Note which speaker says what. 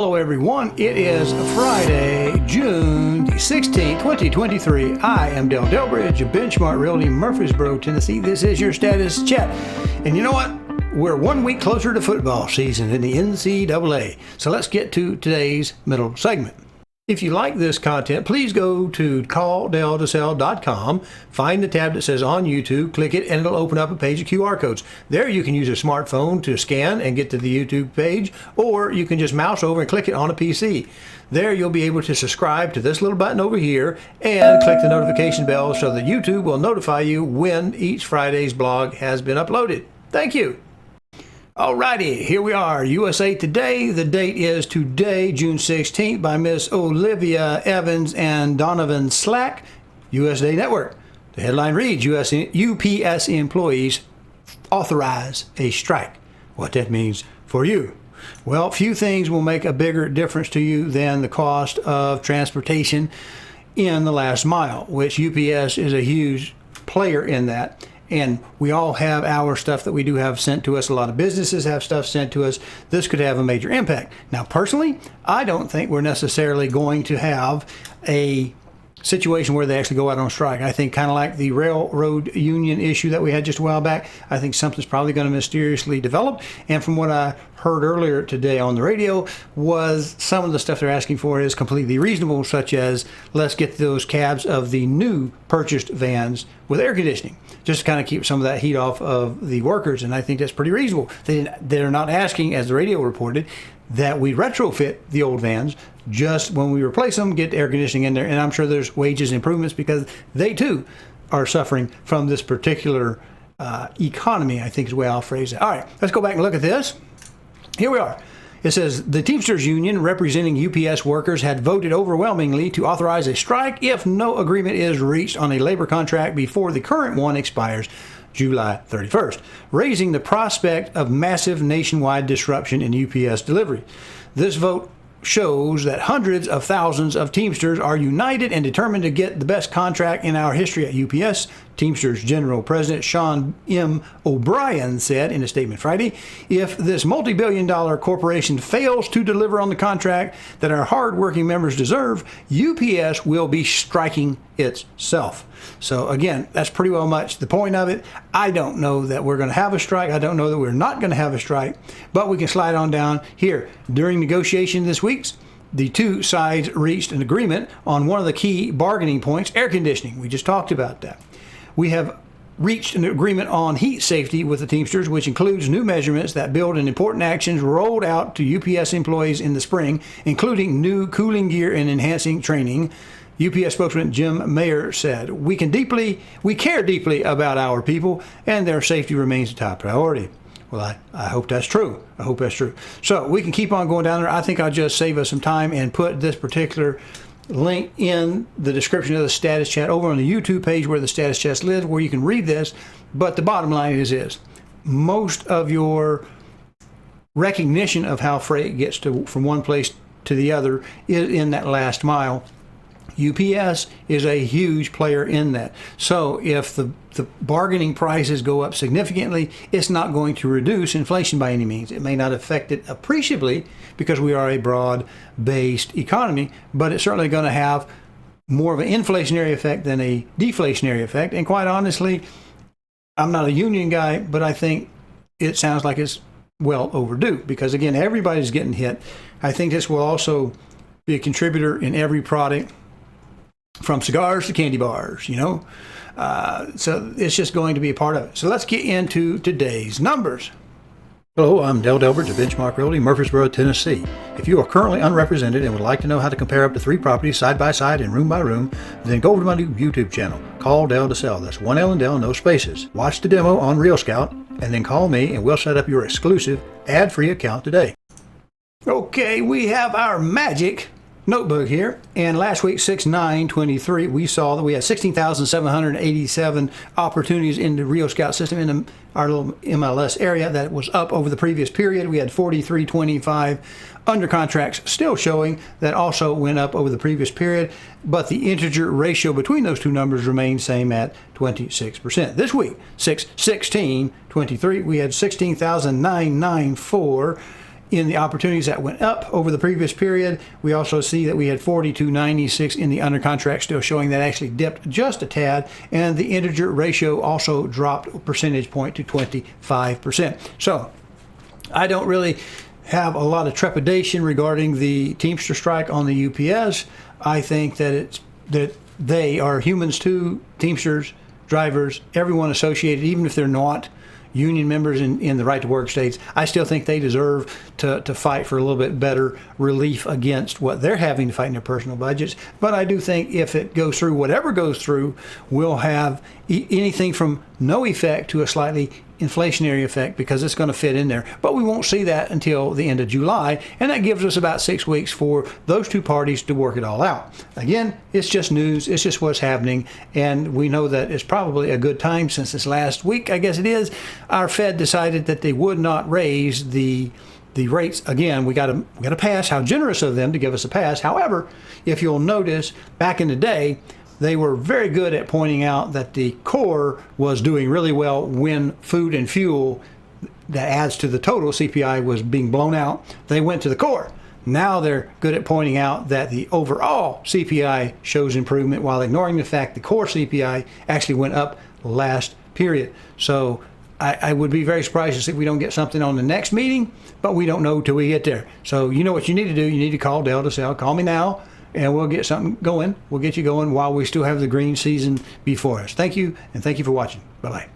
Speaker 1: Hello everyone, it is Friday, June 16th, 2023. I am Delbridge of Benchmark Realty, Murfreesboro, Tennessee. This is your status chat. And you know what? We're 1 week closer to football season in the NCAA. So let's get to today's middle segment. If you like this content, please go to CallDelToSell.com, find the tab that says on YouTube, click it, and it'll open up a page of QR codes. There you can use a smartphone to scan and get to the YouTube page, or you can just mouse over and click it on a PC. There you'll be able to subscribe to this little button over here and click the notification bell so that YouTube will notify you when each Friday's blog has been uploaded. Thank you. Alrighty, here we are, USA Today. The date is today, June 16th, by Miss Olivia Evans and Donovan Slack, USA Network. The headline reads, UPS employees authorize a strike. What that means for you. Well, few things will make a bigger difference to you than the cost of transportation in the last mile, which UPS is a huge player in that. And we all have our stuff that we do have sent to us. A lot of businesses have stuff sent to us. This could have a major impact. Now, personally, I don't think we're necessarily going to have a situation where they actually go out on strike. I think kind of like the railroad union issue that we had just a while back, I think something's probably going to mysteriously develop. And from what I heard earlier today on the radio was some of the stuff they're asking for is completely reasonable, such as let's get those cabs of the new purchased vans with air conditioning, just to kind of keep some of that heat off of the workers. And I think that's pretty reasonable. They're not asking, as the radio reported, that we retrofit the old vans, just when we replace them, get air conditioning in there. And I'm sure there's wages improvements because they too are suffering from this particular economy, I think is the way I'll phrase it. All right, let's go back and look at this. Here we are. It says the Teamsters union representing UPS workers had voted overwhelmingly to authorize a strike if no agreement is reached on a labor contract before the current one expires July 31st, raising the prospect of massive nationwide disruption in UPS delivery. This vote shows that hundreds of thousands of Teamsters are united and determined to get the best contract in our history at UPS. Teamsters General President Sean M. O'Brien said in a statement Friday, if this multi-billion-dollar corporation fails to deliver on the contract that our hard-working members deserve, UPS will be striking itself. So again, that's pretty well much the point of it. I don't know that we're going to have a strike. I don't know that we're not going to have a strike, but we can slide on down here. During negotiation this week, the two sides reached an agreement on one of the key bargaining points, air conditioning. We just talked about that. We have reached an agreement on heat safety with the Teamsters, which includes new measurements that build in important actions rolled out to UPS employees in the spring, including new cooling gear and enhancing training. UPS spokesman Jim Mayer said, we care deeply about our people, and their safety remains a top priority. Well, I hope that's true. I hope that's true. So we can keep on going down there. I think I'll just save us some time and put this particular link in the description of the status chat over on the YouTube page where the status chat lives, where you can read this. But the bottom line is this. Most of your recognition of how freight gets from one place to the other is in that last mile. UPS is a huge player in that. So if the bargaining prices go up significantly, it's not going to reduce inflation by any means. It may not affect it appreciably because we are a broad-based economy, but it's certainly going to have more of an inflationary effect than a deflationary effect. And quite honestly, I'm not a union guy, but I think it sounds like it's well overdue because, again, everybody's getting hit. I think this will also be a contributor in every product, from cigars to candy bars, so it's just going to be a part of it. So let's get into today's numbers. Hello, I'm Delbridge of Benchmark Realty, Murfreesboro, Tennessee. If you are currently unrepresented and would like to know how to compare up to 3 properties side by side and room by room, then go over to my new YouTube channel, CallDelToSell. That's one L and Del, no spaces. Watch the demo on Real Scout, and then call me and we'll set up your exclusive ad-free account today. Okay, we have our magic notebook here, and last week 6/9/23 we saw that we had 16,787 opportunities in the Rio Scout system in our little MLS area. That was up over the previous period. We had 4325 under contracts still showing that also went up over the previous period, but the integer ratio between those two numbers remained same at 26%. This week 6/16/23 we had 16,994 in the opportunities that went up over the previous period. We also see that we had 42.96 in the under contract, still showing that actually dipped just a tad, and the integer ratio also dropped a percentage point to 25%. So I don't really have a lot of trepidation regarding the Teamster strike on the UPS. I think that they are humans too, Teamsters, drivers, everyone associated, even if they're not union members in the right to work states. I still think they deserve to fight for a little bit better relief against what they're having to fight in their personal budgets. But I do think if it goes through, whatever goes through, we'll have anything from no effect to a slightly inflationary effect, because it's going to fit in there. But we won't see that until the end of July, and that gives us about 6 weeks for those two parties to work it all out. Again, it's just news, it's just what's happening, and we know that it's probably a good time since this last week, I guess it is, our Fed decided that they would not raise the rates again. We got to pass. How generous of them to give us a pass. However, if you'll notice, back in the day, they were very good at pointing out that the core was doing really well when food and fuel that adds to the total CPI was being blown out. They went to the core. Now they're good at pointing out that the overall CPI shows improvement, while ignoring the fact the core CPI actually went up last period. So I would be very surprised if we don't get something on the next meeting, but we don't know till we get there. So you know what you need to do. You need to call CallDelToSell. Call me now, and we'll get something going. We'll get you going while we still have the green season before us. Thank you, and thank you for watching. Bye-bye.